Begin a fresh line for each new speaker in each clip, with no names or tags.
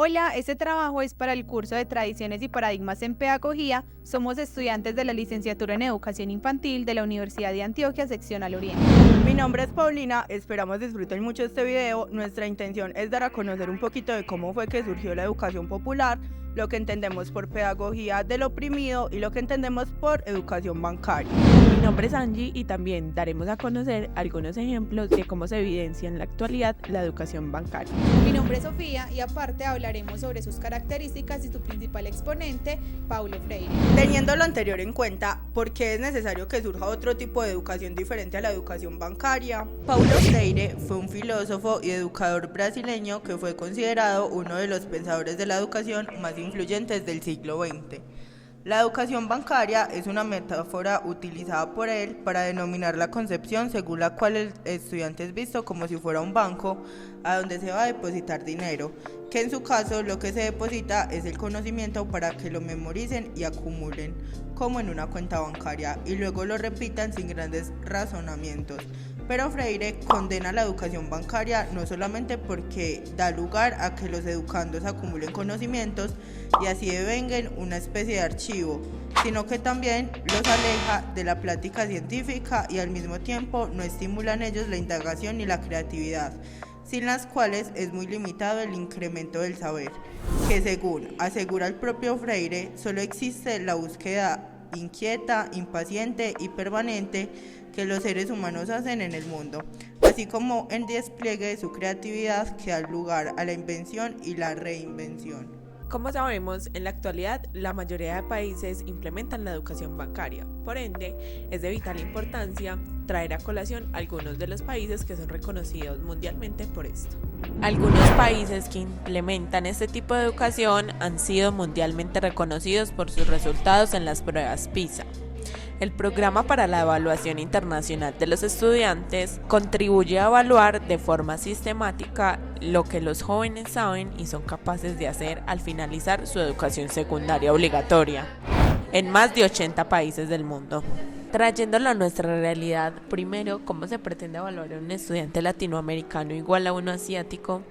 Hola, este trabajo es para el curso de Tradiciones y Paradigmas en Pedagogía. Somos estudiantes de la licenciatura en Educación Infantil de la Universidad de Antioquia, Seccional Oriente.
Mi nombre es Paulina, esperamos disfruten mucho este video. Nuestra intención es dar a conocer un poquito de cómo fue que surgió la educación popular, lo que entendemos por pedagogía del oprimido y lo que entendemos por educación bancaria.
Mi nombre es Angie y también daremos a conocer algunos ejemplos de cómo se evidencia en la actualidad la educación bancaria.
Mi nombre es Sofía y aparte hablaremos sobre sus características y su principal exponente, Paulo Freire.
Teniendo lo anterior en cuenta, ¿por qué es necesario que surja otro tipo de educación diferente a la educación bancaria? Paulo Freire fue un filósofo y educador brasileño que fue considerado uno de los pensadores de la educación más influyentes del siglo XX. La educación bancaria es una metáfora utilizada por él para denominar la concepción según la cual el estudiante es visto como si fuera un banco a donde se va a depositar dinero, que en su caso lo que se deposita es el conocimiento para que lo memoricen y acumulen, como en una cuenta bancaria, y luego lo repitan sin grandes razonamientos. Pero Freire condena la educación bancaria no solamente porque da lugar a que los educandos acumulen conocimientos y así devengan una especie de archivo, sino que también los aleja de la plática científica y al mismo tiempo no estimula en ellos la indagación y la creatividad, sin las cuales es muy limitado el incremento del saber, que según asegura el propio Freire, solo existe la búsqueda inquieta, impaciente y permanente que los seres humanos hacen en el mundo, así como el despliegue de su creatividad que da lugar a la invención y la reinvención.
Como sabemos, en la actualidad la mayoría de países implementan la educación bancaria. Por ende, es de vital importancia traer a colación algunos de los países que son reconocidos mundialmente por esto. Algunos países que implementan este tipo de educación han sido mundialmente reconocidos por sus resultados en las pruebas PISA. El Programa para la Evaluación Internacional de los Estudiantes contribuye a evaluar de forma sistemática lo que los jóvenes saben y son capaces de hacer al finalizar su educación secundaria obligatoria en más de 80 países del mundo. Trayéndolo a nuestra realidad, primero, ¿cómo se pretende evaluar a un estudiante latinoamericano igual a uno asiático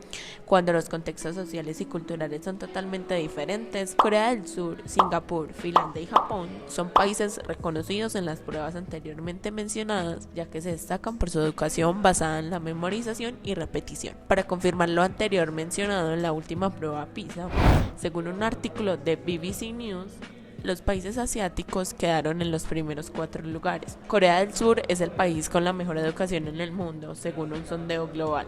cuando los contextos sociales y culturales son totalmente diferentes? Corea del Sur, Singapur, Finlandia y Japón son países reconocidos en las pruebas anteriormente mencionadas, ya que se destacan por su educación basada en la memorización y repetición. Para confirmar lo anterior mencionado en la última prueba PISA, según un artículo de BBC News, los países asiáticos quedaron en los primeros 4 lugares. Corea del Sur es el país con la mejor educación en el mundo, según un sondeo global.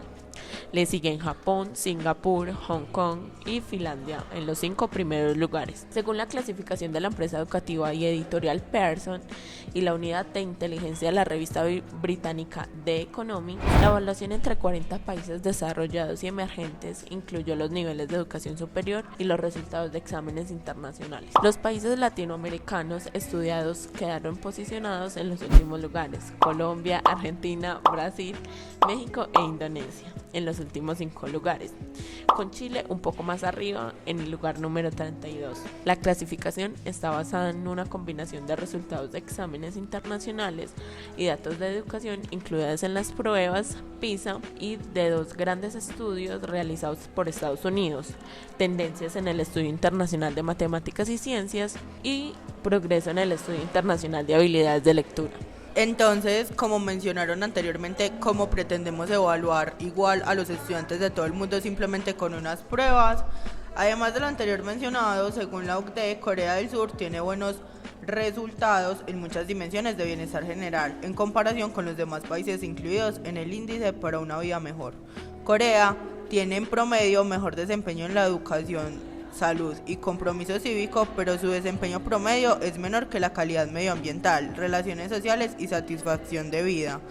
Le siguen Japón, Singapur, Hong Kong y Finlandia en los 5 primeros lugares. Según la clasificación de la empresa educativa y editorial Pearson y la unidad de inteligencia de la revista británica The Economist, la evaluación entre 40 países desarrollados y emergentes incluyó los niveles de educación superior y los resultados de exámenes internacionales. Los países latinoamericanos estudiados quedaron posicionados en los últimos lugares: Colombia, Argentina, Brasil, México e Indonesia en los últimos 5 lugares, con Chile un poco más arriba en el lugar número 32. La clasificación está basada en una combinación de resultados de exámenes internacionales y datos de educación incluidas en las pruebas PISA y de 2 grandes estudios realizados por Estados Unidos: Tendencias en el Estudio Internacional de Matemáticas y Ciencias y Progreso en el Estudio Internacional de Habilidades de Lectura.
Entonces, como mencionaron anteriormente, ¿cómo pretendemos evaluar igual a los estudiantes de todo el mundo simplemente con unas pruebas? Además de lo anterior mencionado, según la OCDE, Corea del Sur tiene buenos resultados en muchas dimensiones de bienestar general en comparación con los demás países incluidos en el índice para una vida mejor. Corea tiene en promedio mejor desempeño en la educación, salud y compromiso cívico, pero su desempeño promedio es menor que la calidad medioambiental, relaciones sociales y satisfacción de vida.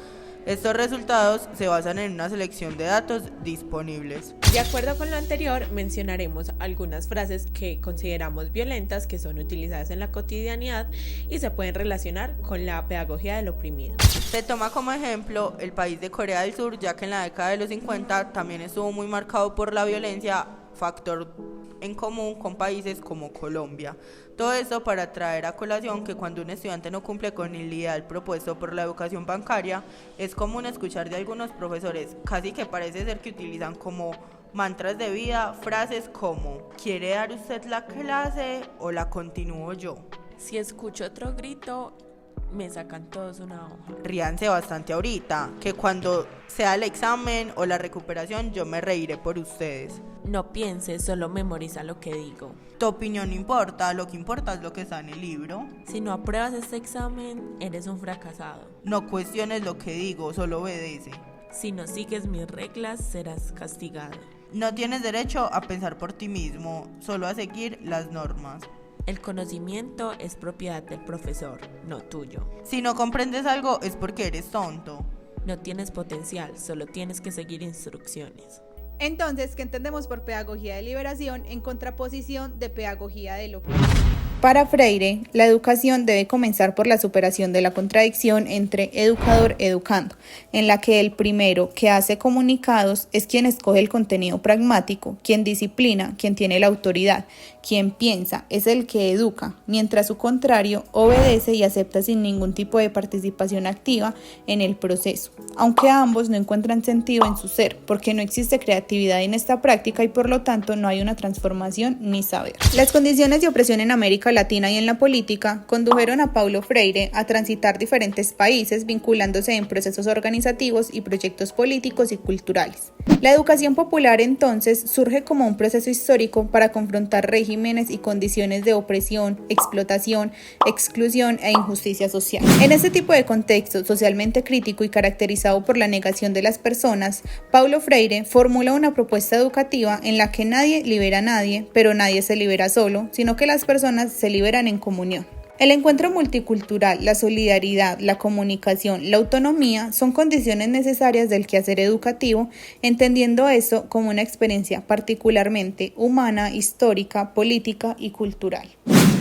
Estos resultados se basan en una selección de datos disponibles.
De acuerdo con lo anterior, mencionaremos algunas frases que consideramos violentas que son utilizadas en la cotidianidad y se pueden relacionar con la pedagogía del oprimido.
Se toma como ejemplo el país de Corea del Sur, ya que en la década de los 50 también estuvo muy marcado por la violencia, factor en común con países como Colombia. Todo esto para traer a colación que cuando un estudiante no cumple con el ideal propuesto por la educación bancaria, es común escuchar de algunos profesores, casi que parece ser que utilizan como mantras de vida, frases como ¿quiere dar usted la clase o la continúo yo?
Si escucho otro grito, me sacan todos una hoja.
Ríanse bastante ahorita, que cuando sea el examen o la recuperación yo me reiré por ustedes.
No pienses, solo memoriza lo que digo.
Tu opinión no importa, lo que importa es lo que está en el libro.
Si no apruebas este examen, eres un fracasado.
No cuestiones lo que digo, solo obedece.
Si no sigues mis reglas, serás castigado.
No tienes derecho a pensar por ti mismo, solo a seguir las normas.
El conocimiento es propiedad del profesor, no tuyo.
Si no comprendes algo es porque eres tonto.
No tienes potencial, solo tienes que seguir instrucciones.
Entonces, ¿qué entendemos por pedagogía de liberación en contraposición de pedagogía de lo oprimido? Para Freire, la educación debe comenzar por la superación de la contradicción entre educador-educando, en la que el primero que hace comunicados es quien escoge el contenido pragmático, quien disciplina, quien tiene la autoridad, quien piensa, es el que educa, mientras su contrario obedece y acepta sin ningún tipo de participación activa en el proceso, aunque ambos no encuentran sentido en su ser, porque no existe creatividad en esta práctica y por lo tanto no hay una transformación ni saber. Las condiciones de opresión en América Latina y en la política condujeron a Paulo Freire a transitar diferentes países vinculándose en procesos organizativos y proyectos políticos y culturales. La educación popular entonces surge como un proceso histórico para confrontar regímenes y condiciones de opresión, explotación, exclusión e injusticia social. En este tipo de contexto socialmente crítico y caracterizado por la negación de las personas, Paulo Freire formula una propuesta educativa en la que nadie libera a nadie, pero nadie se libera solo, sino que las personas se liberan en comunión. El encuentro multicultural, la solidaridad, la comunicación, la autonomía son condiciones necesarias del quehacer educativo, entendiendo esto como una experiencia particularmente humana, histórica, política y cultural.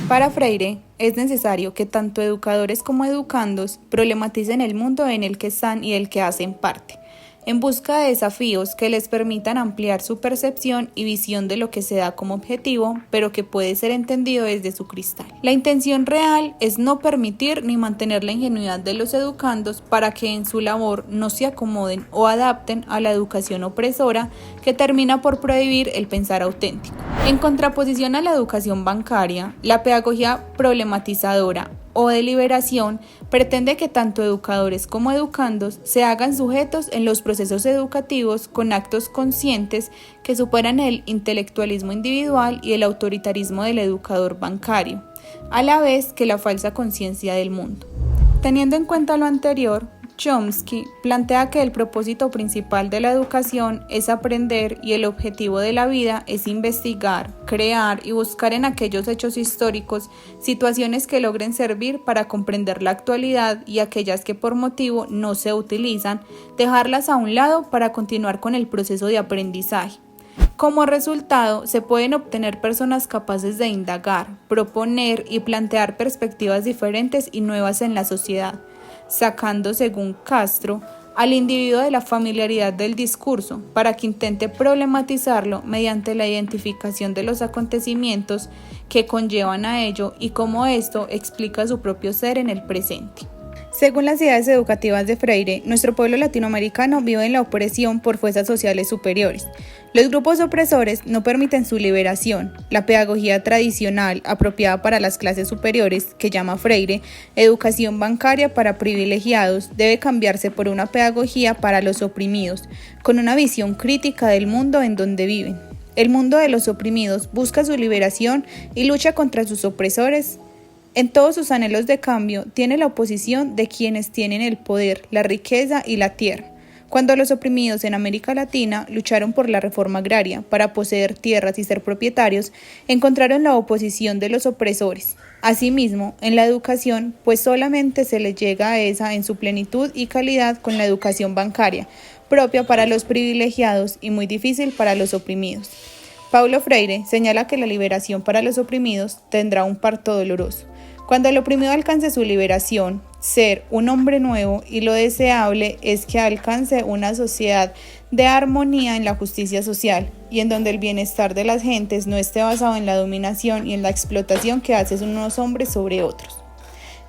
Para Freire, es necesario que tanto educadores como educandos problematicen el mundo en el que están y del que hacen parte, en busca de desafíos que les permitan ampliar su percepción y visión de lo que se da como objetivo, pero que puede ser entendido desde su cristal. La intención real es no permitir ni mantener la ingenuidad de los educandos para que en su labor no se acomoden o adapten a la educación opresora que termina por prohibir el pensar auténtico. En contraposición a la educación bancaria, la pedagogía problematizadora o de liberación pretende que tanto educadores como educandos se hagan sujetos en los procesos educativos con actos conscientes que superan el intelectualismo individual y el autoritarismo del educador bancario, a la vez que la falsa conciencia del mundo. Teniendo en cuenta lo anterior, Chomsky plantea que el propósito principal de la educación es aprender y el objetivo de la vida es investigar, crear y buscar en aquellos hechos históricos situaciones que logren servir para comprender la actualidad y aquellas que por motivo no se utilizan, dejarlas a un lado para continuar con el proceso de aprendizaje. Como resultado, se pueden obtener personas capaces de indagar, proponer y plantear perspectivas diferentes y nuevas en la sociedad, sacando, según Castro, al individuo de la familiaridad del discurso para que intente problematizarlo mediante la identificación de los acontecimientos que conllevan a ello y cómo esto explica su propio ser en el presente. Según las ideas educativas de Freire, nuestro pueblo latinoamericano vive en la opresión por fuerzas sociales superiores. Los grupos opresores no permiten su liberación. La pedagogía tradicional, apropiada para las clases superiores, que llama Freire, educación bancaria para privilegiados, debe cambiarse por una pedagogía para los oprimidos, con una visión crítica del mundo en donde viven. El mundo de los oprimidos busca su liberación y lucha contra sus opresores. En todos sus anhelos de cambio, tiene la oposición de quienes tienen el poder, la riqueza y la tierra. Cuando los oprimidos en América Latina lucharon por la reforma agraria para poseer tierras y ser propietarios, encontraron la oposición de los opresores. Asimismo, en la educación, pues solamente se les llega a esa en su plenitud y calidad con la educación bancaria, propia para los privilegiados y muy difícil para los oprimidos. Paulo Freire señala que la liberación para los oprimidos tendrá un parto doloroso. Cuando el oprimido alcance su liberación, ser un hombre nuevo, y lo deseable es que alcance una sociedad de armonía en la justicia social y en donde el bienestar de las gentes no esté basado en la dominación y en la explotación que hacen unos hombres sobre otros.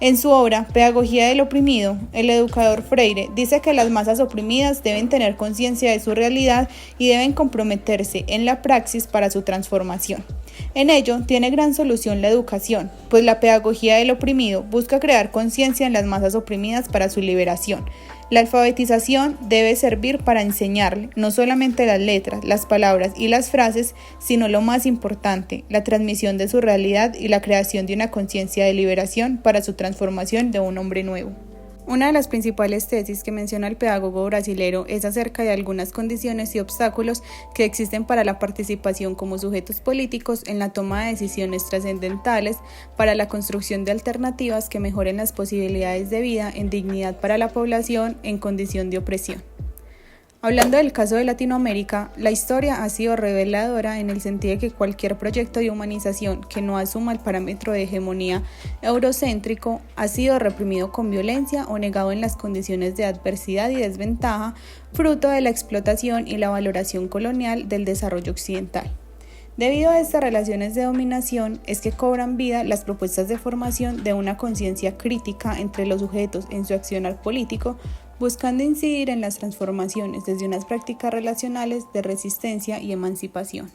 En su obra Pedagogía del oprimido, el educador Freire dice que las masas oprimidas deben tener conciencia de su realidad y deben comprometerse en la praxis para su transformación. En ello tiene gran solución la educación, pues la pedagogía del oprimido busca crear conciencia en las masas oprimidas para su liberación. La alfabetización debe servir para enseñarle no solamente las letras, las palabras y las frases, sino lo más importante, la transmisión de su realidad y la creación de una conciencia de liberación para su transformación de un hombre nuevo. Una de las principales tesis que menciona el pedagogo brasilero es acerca de algunas condiciones y obstáculos que existen para la participación como sujetos políticos en la toma de decisiones trascendentales para la construcción de alternativas que mejoren las posibilidades de vida en dignidad para la población en condición de opresión. Hablando del caso de Latinoamérica, la historia ha sido reveladora en el sentido de que cualquier proyecto de humanización que no asuma el parámetro de hegemonía eurocéntrico ha sido reprimido con violencia o negado en las condiciones de adversidad y desventaja, fruto de la explotación y la valoración colonial del desarrollo occidental. Debido a estas relaciones de dominación es que cobran vida las propuestas de formación de una conciencia crítica entre los sujetos en su accionar político, buscando incidir en las transformaciones desde unas prácticas relacionales de resistencia y emancipación.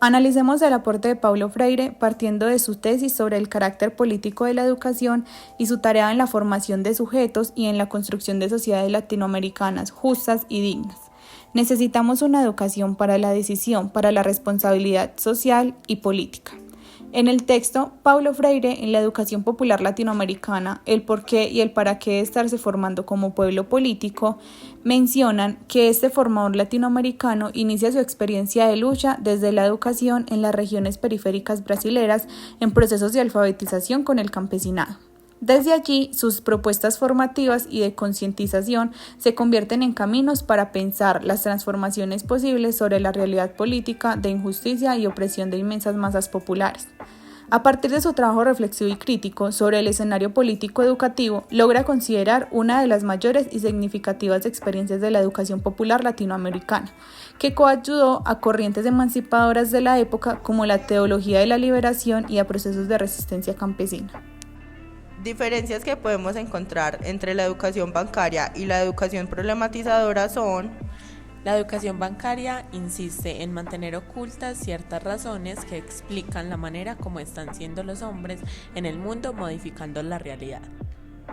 Analicemos el aporte de Paulo Freire partiendo de su tesis sobre el carácter político de la educación y su tarea en la formación de sujetos y en la construcción de sociedades latinoamericanas justas y dignas. Necesitamos una educación para la decisión, para la responsabilidad social y política. En el texto, Paulo Freire, en la educación popular latinoamericana, el porqué y el para qué de estarse formando como pueblo político, mencionan que este formador latinoamericano inicia su experiencia de lucha desde la educación en las regiones periféricas brasileras en procesos de alfabetización con el campesinado. Desde allí, sus propuestas formativas y de concientización se convierten en caminos para pensar las transformaciones posibles sobre la realidad política de injusticia y opresión de inmensas masas populares. A partir de su trabajo reflexivo y crítico sobre el escenario político educativo, logra considerar una de las mayores y significativas experiencias de la educación popular latinoamericana, que coayudó a corrientes emancipadoras de la época como la teología de la liberación y a procesos de resistencia campesina.
Diferencias que podemos encontrar entre la educación bancaria y la educación problematizadora son:
la educación bancaria insiste en mantener ocultas ciertas razones que explican la manera como están siendo los hombres en el mundo, modificando la realidad.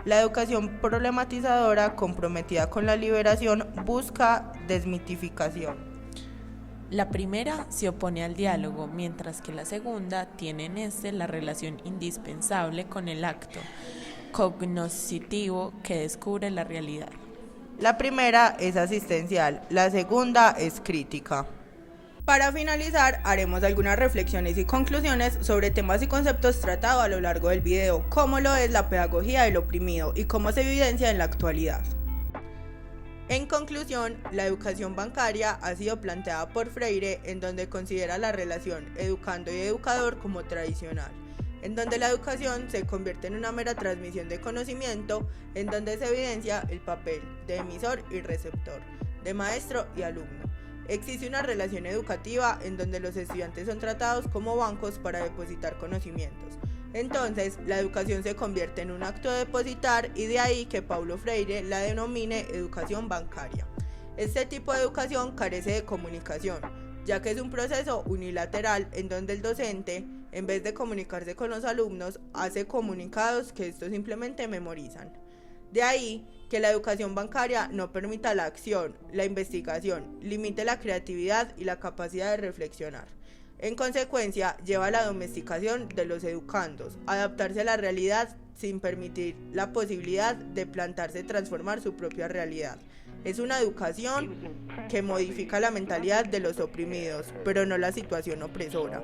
La educación problematizadora, comprometida con la liberación, busca desmitificación.
La primera se opone al diálogo, mientras que la segunda tiene en este la relación indispensable con el acto cognoscitivo que descubre la realidad.
La primera es asistencial, la segunda es crítica. Para finalizar, haremos algunas reflexiones y conclusiones sobre temas y conceptos tratados a lo largo del video, como lo es la pedagogía del oprimido y cómo se evidencia en la actualidad. En conclusión, la educación bancaria ha sido planteada por Freire, en donde considera la relación educando y educador como tradicional, en donde la educación se convierte en una mera transmisión de conocimiento, en donde se evidencia el papel de emisor y receptor, de maestro y alumno. Existe una relación educativa en donde los estudiantes son tratados como bancos para depositar conocimientos. Entonces, la educación se convierte en un acto de depositar, y de ahí que Paulo Freire la denomine educación bancaria. Este tipo de educación carece de comunicación, ya que es un proceso unilateral en donde el docente, en vez de comunicarse con los alumnos, hace comunicados que estos simplemente memorizan. De ahí que la educación bancaria no permita la acción, la investigación, limite la creatividad y la capacidad de reflexionar. En consecuencia, lleva a la domesticación de los educandos, adaptarse a la realidad sin permitir la posibilidad de plantarse y transformar su propia realidad. Es una educación que modifica la mentalidad de los oprimidos, pero no la situación opresora.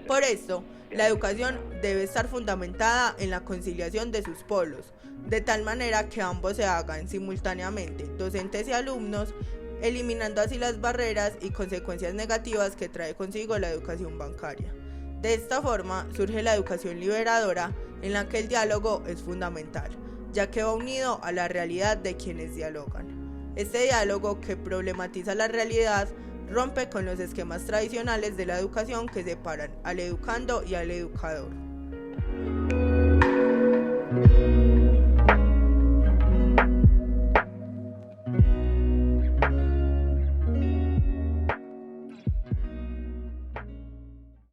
Por esto, la educación debe estar fundamentada en la conciliación de sus polos, de tal manera que ambos se hagan simultáneamente, docentes y alumnos, eliminando así las barreras y consecuencias negativas que trae consigo la educación bancaria. De esta forma surge la educación liberadora, en la que el diálogo es fundamental, ya que va unido a la realidad de quienes dialogan. Este diálogo, que problematiza la realidad, rompe con los esquemas tradicionales de la educación que separan al educando y al educador.